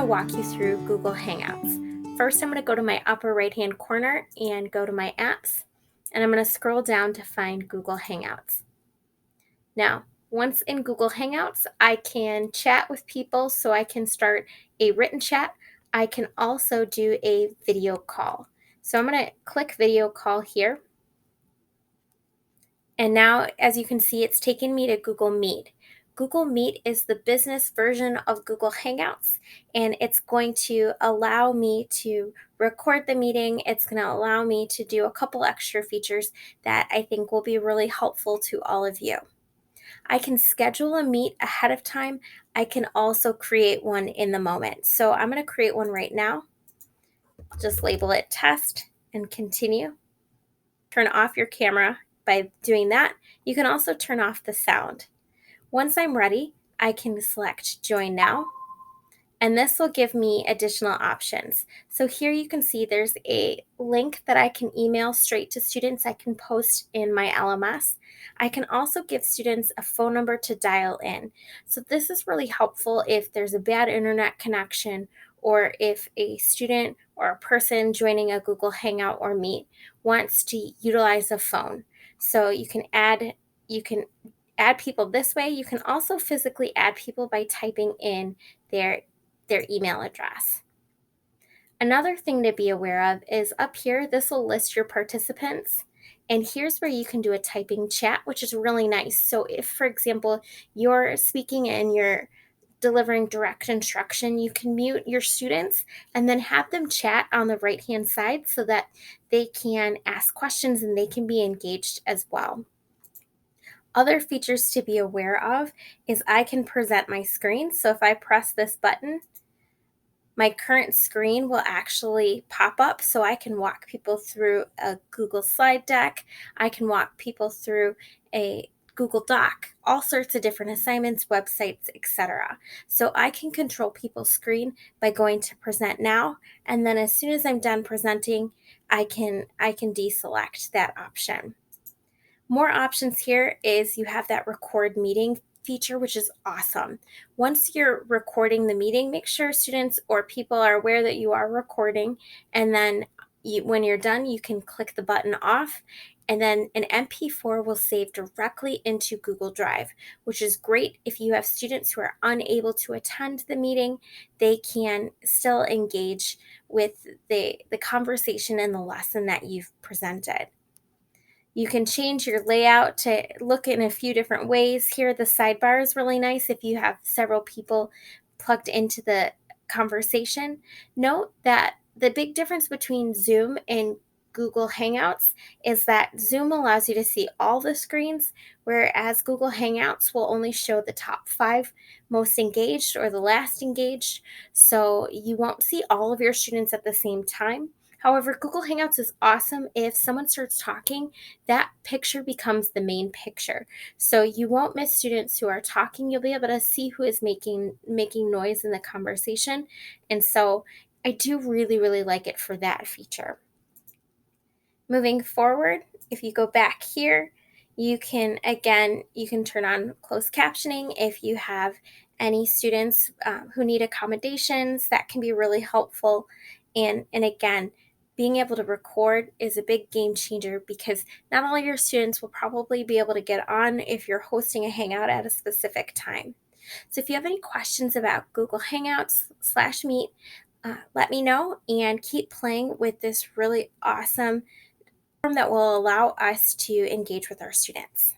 to walk you through Google Hangouts. First, I'm going to go to my upper right-hand corner and go to my apps, and I'm going to scroll down to find Google Hangouts. Now, once in Google Hangouts, I can chat with people, so I can start a written chat. I can also do a video call. So I'm going to click video call here. And now, as you can see, it's taken me to Google Meet. Google Meet is the business version of Google Hangouts, and it's going to allow me to record the meeting. It's going to allow me to do a couple extra features that I think will be really helpful to all of you. I can schedule a meet ahead of time. I can also create one in the moment. So I'm going to create one right now. Just label it test and continue. Turn off your camera by doing that. You can also turn off the sound. Once I'm ready, I can select Join Now, and this will give me additional options. So here you can see there's a link that I can email straight to students. I can post in my LMS. I can also give students a phone number to dial in. So this is really helpful if there's a bad internet connection, or if a student or a person joining a Google Hangout or Meet wants to utilize a phone. So you can add people this way. You can also physically add people by typing in their email address. Another thing to be aware of is up here, this will list your participants. And here's where you can do a typing chat, which is really nice. So if, for example, you're speaking and you're delivering direct instruction, you can mute your students and then have them chat on the right-hand side so that they can ask questions and they can be engaged as well. Other features to be aware of is I can present my screen. So if I press this button, my current screen will actually pop up, so I can walk people through a Google slide deck. I can walk people through a Google Doc, all sorts of different assignments, websites, etc. So I can control people's screen by going to present now, and then as soon as I'm done presenting, I can deselect that option. More options here is you have that record meeting feature, which is awesome. Once you're recording the meeting, make sure students or people are aware that you are recording, and then when you're done, you can click the button off, and then an MP4 will save directly into Google Drive, which is great if you have students who are unable to attend the meeting. They can still engage with the conversation and the lesson that you've presented. You can change your layout to look in a few different ways. Here, the sidebar is really nice if you have several people plugged into the conversation. Note that the big difference between Zoom and Google Hangouts is that Zoom allows you to see all the screens, whereas Google Hangouts will only show the top 5 most engaged or the last engaged. So you won't see all of your students at the same time. However, Google Hangouts is awesome if someone starts talking, that picture becomes the main picture. So you won't miss students who are talking. You'll be able to see who is making noise in the conversation. And so I do really, really like it for that feature. Moving forward, if you go back here, you can turn on closed captioning if you have any students who need accommodations. That can be really helpful. And again, being able to record is a big game changer, because not all your students will probably be able to get on if you're hosting a Hangout at a specific time. So if you have any questions about Google Hangouts/Meet, let me know, and keep playing with this really awesome that will allow us to engage with our students.